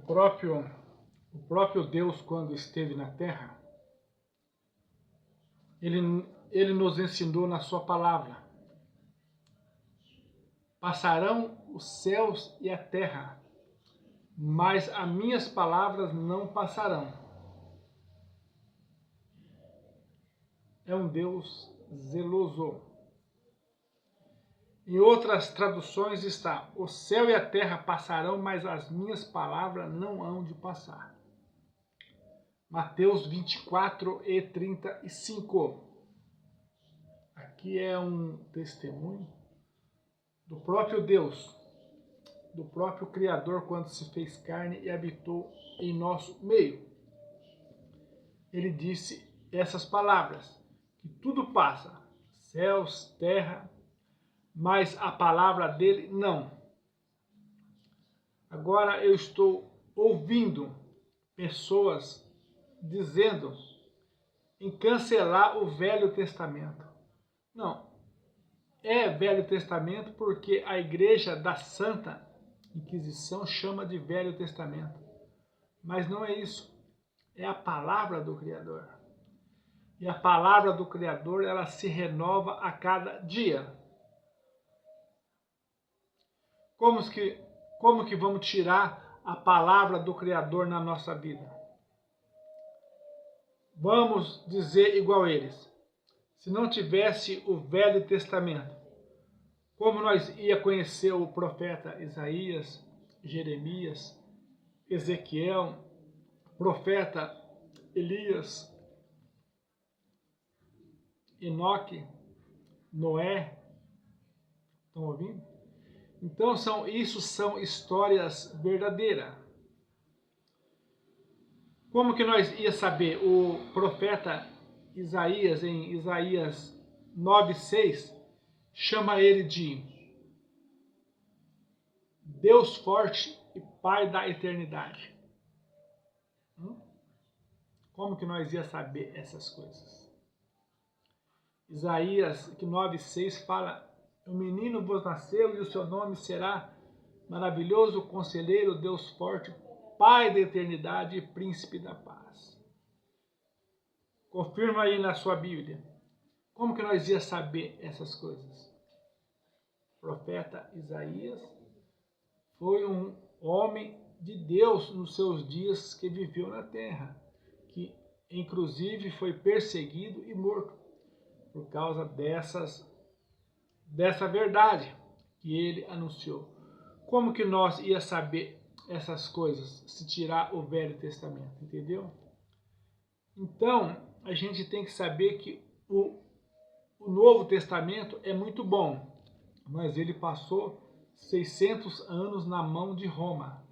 O próprio Deus, quando esteve na terra, ele nos ensinou na sua palavra. Passarão os céus e a terra, mas as minhas palavras não passarão. É um Deus zeloso. Em outras traduções está: o céu e a terra passarão, mas as minhas palavras não hão de passar. Mateus 24:35. Aqui é um testemunho do próprio Deus, do próprio Criador, quando se fez carne e habitou em nosso meio. Ele disse essas palavras, que tudo passa, céus, terra, mas a palavra dele não. Agora eu estou ouvindo pessoas dizendo em cancelar o Velho Testamento. Não, é Velho Testamento porque a Igreja da Santa Inquisição chama de Velho Testamento. Mas não é isso, é a palavra do Criador. E a palavra do Criador, ela se renova a cada dia. Como que vamos tirar a palavra do Criador na nossa vida? Vamos dizer igual eles. Se não tivesse o Velho Testamento, como nós ia conhecer o profeta Isaías, Jeremias, Ezequiel, profeta Elias, Enoque, Noé? Estão ouvindo? Então isso são histórias verdadeiras. Como que nós ia saber? O profeta Isaías, em Isaías 9:6, chama ele de Deus forte e Pai da eternidade. Como que nós ia saber essas coisas? Isaías 9:6 fala: um menino vos nasceu e o seu nome será maravilhoso, conselheiro, Deus forte, Pai da eternidade e príncipe da paz. Confirma aí na sua Bíblia. Como que nós ia saber essas coisas? O profeta Isaías foi um homem de Deus nos seus dias que viveu na terra, que inclusive foi perseguido e morto por causa dessa verdade que ele anunciou. Como que nós ia saber essas coisas se tirar o Velho Testamento, entendeu? Então, a gente tem que saber que o Novo Testamento é muito bom, mas ele passou 600 anos na mão de Roma.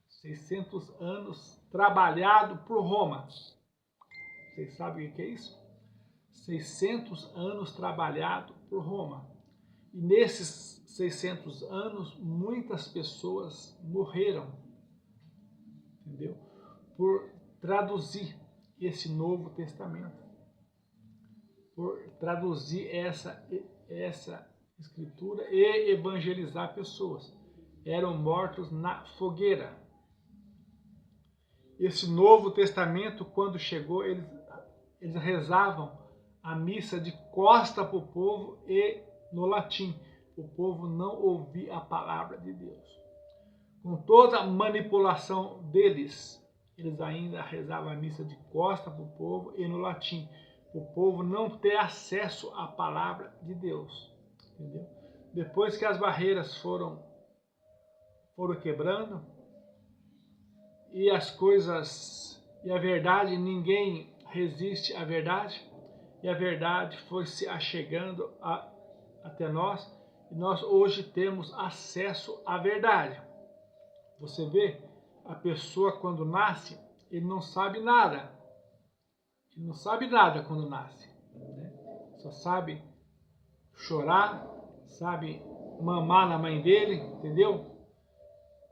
600 anos trabalhado por Roma. Vocês sabem o que é isso? 600 anos trabalhado por Roma. E nesses 600 anos, muitas pessoas morreram, entendeu? Por traduzir esse Novo Testamento, por traduzir essa escritura e evangelizar pessoas. Eram mortos na fogueira. Esse Novo Testamento, quando chegou, eles rezavam a missa de costa para o povo e no latim. O povo não ouvia a palavra de Deus. Com toda a manipulação deles, eles ainda rezavam a missa de costa para o povo e no latim. O povo não ter acesso à palavra de Deus. Entendeu? Depois que as barreiras foram quebrando e as coisas, e a verdade, ninguém resiste à verdade, e a verdade foi se achegando até nós, e nós hoje temos acesso à verdade. Você vê, a pessoa quando nasce, ele não sabe nada. Ele não sabe nada quando nasce. Né? Só sabe chorar, sabe mamar na mãe dele, entendeu?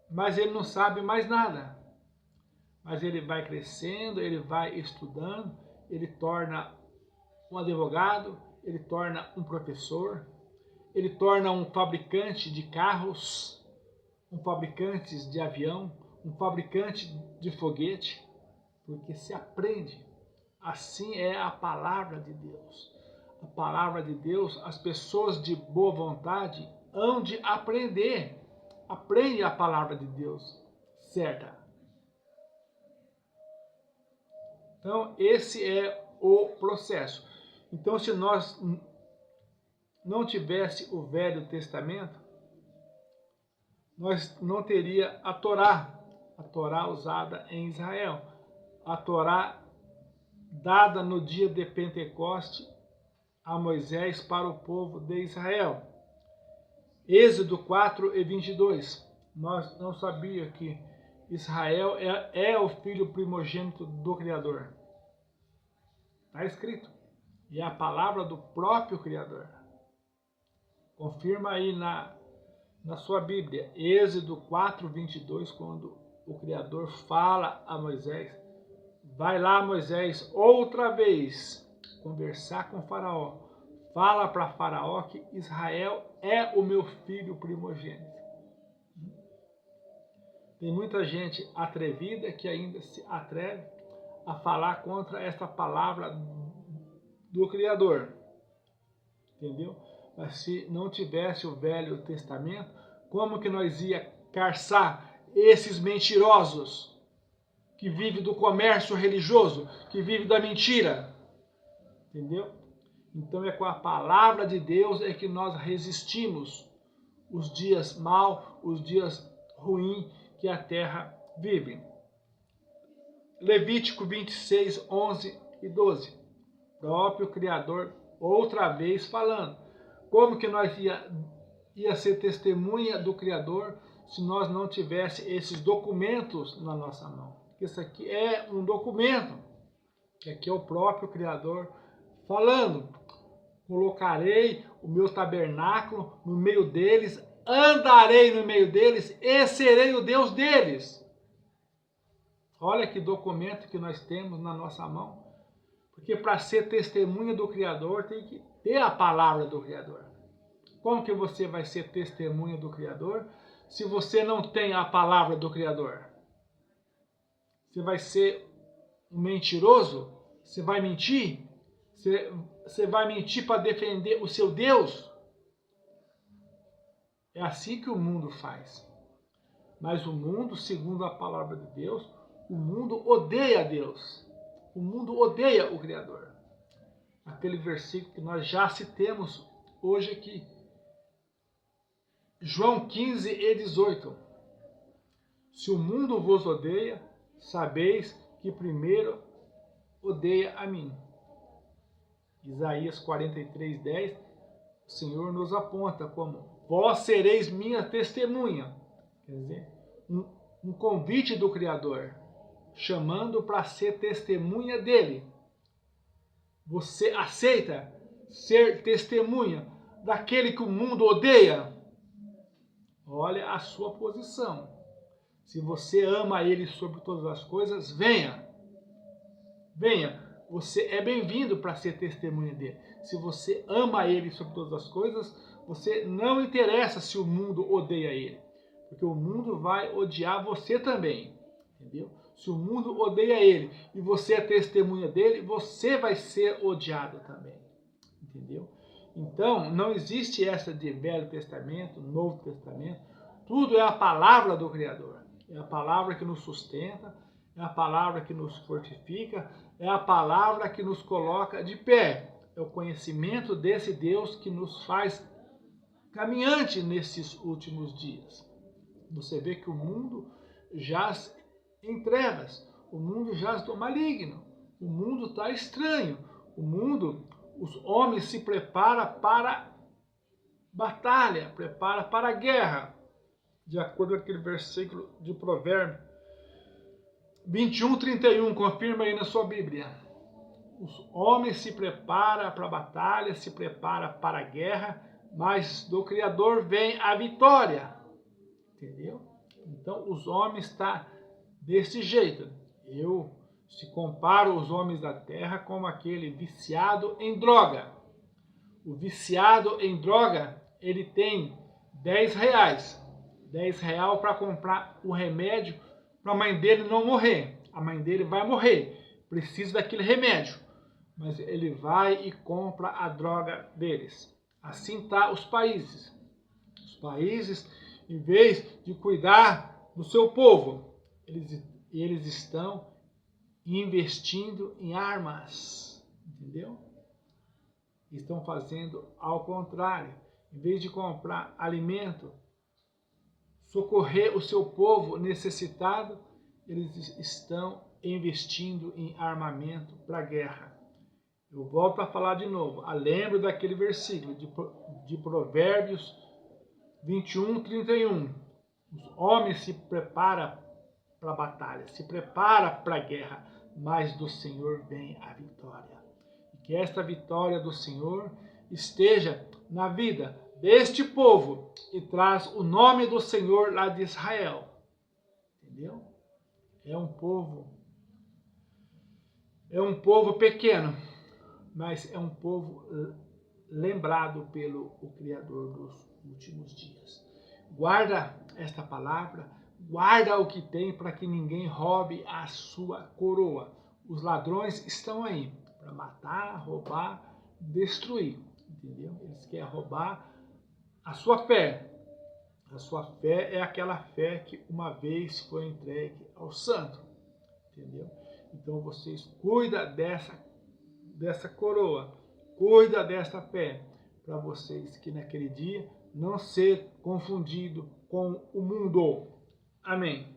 Mas ele não sabe mais nada. Mas ele vai crescendo, ele vai estudando, ele torna um advogado, ele torna um professor, ele torna um fabricante de carros, um fabricante de avião, um fabricante de foguete, porque se aprende. Assim é a palavra de Deus. A palavra de Deus, as pessoas de boa vontade hão de aprender. Aprende a palavra de Deus, certa. Então, esse é o processo. Então, se nós não tivesse o Velho Testamento, nós não teria a Torá usada em Israel, a Torá dada no dia de Pentecoste a Moisés para o povo de Israel. Êxodo 4:22. Nós não sabíamos que Israel é o filho primogênito do Criador. Está escrito. E é a palavra do próprio Criador. Confirma aí na sua Bíblia, Êxodo 4:22, quando o Criador fala a Moisés: vai lá, Moisés, outra vez conversar com Faraó. Fala para Faraó que Israel é o meu filho primogênito. Tem muita gente atrevida que ainda se atreve a falar contra essa palavra do Criador. Entendeu? Mas se não tivesse o Velho Testamento, como que nós ia caçar esses mentirosos que vivem do comércio religioso, que vivem da mentira? Entendeu? Então é com a palavra de Deus é que nós resistimos os dias maus, os dias ruins que a terra vive. Levítico 26, 11 e 12. O próprio Criador outra vez falando. Como que nós ia ser testemunha do Criador se nós não tivéssemos esses documentos na nossa mão? Isso aqui é um documento, que aqui é o próprio Criador falando. Colocarei o meu tabernáculo no meio deles, andarei no meio deles e serei o Deus deles. Olha que documento que nós temos na nossa mão. Porque para ser testemunha do Criador tem que ter a palavra do Criador. Como que você vai ser testemunha do Criador se você não tem a palavra do Criador? Você vai ser um mentiroso? Você vai mentir? Você vai mentir para defender o seu Deus? É assim que o mundo faz. Mas o mundo, segundo a palavra de Deus, o mundo odeia Deus. O mundo odeia o Criador. Aquele versículo que nós já citemos hoje aqui. João 15:18. Se o mundo vos odeia, sabeis que primeiro odeia a mim. Isaías 43:10, o Senhor nos aponta como: vós sereis minha testemunha. Quer dizer, um convite do Criador, chamando para ser testemunha dele. Você aceita ser testemunha daquele que o mundo odeia? Olha a sua posição. Se você ama ele sobre todas as coisas, venha. Venha. Você é bem-vindo para ser testemunha dele. Se você ama ele sobre todas as coisas, você não interessa se o mundo odeia ele. Porque o mundo vai odiar você também. Entendeu? Se o mundo odeia ele e você é testemunha dele, você vai ser odiado também. Entendeu? Então, não existe essa de Velho Testamento, Novo Testamento. Tudo é a palavra do Criador. É a palavra que nos sustenta, é a palavra que nos fortifica, é a palavra que nos coloca de pé. É o conhecimento desse Deus que nos faz caminhante nesses últimos dias. Você vê que o mundo jaz em trevas, o mundo jaz do maligno, o mundo está estranho, o mundo, os homens se preparam para batalha, prepara para a guerra, de acordo com aquele versículo de Provérbios 21:31, confirma aí na sua Bíblia. Os homens se preparam para a batalha, se preparam para a guerra, mas do Criador vem a vitória. Entendeu? Então os homens estão desse jeito. Eu se comparo os homens da terra como aquele viciado em droga. O viciado em droga, ele tem R$10. R$10 para comprar o remédio para a mãe dele não morrer. A mãe dele vai morrer, precisa daquele remédio, mas ele vai e compra a droga deles. Assim tá os países. Os países, em vez de cuidar do seu povo, eles estão investindo em armas, entendeu? Estão fazendo ao contrário. Em vez de comprar alimento, socorrer o seu povo necessitado, eles estão investindo em armamento para a guerra. Eu volto a falar de novo. Lembro daquele versículo de Provérbios 21:31. Os homens se preparam para a batalha, se preparam para a guerra, mas do Senhor vem a vitória. E que esta vitória do Senhor esteja na vida deste povo e traz o nome do Senhor lá de Israel. Entendeu? É um povo pequeno, mas é um povo lembrado pelo Criador dos últimos dias. Guarda esta palavra, guarda o que tem para que ninguém roube a sua coroa. Os ladrões estão aí para matar, roubar, destruir, entendeu? Eles querem roubar a sua fé. A sua fé é aquela fé que uma vez foi entregue ao santo, entendeu? Então vocês cuidam dessa coroa, cuida dessa fé, para vocês que naquele dia não ser confundido com o mundo. Amém.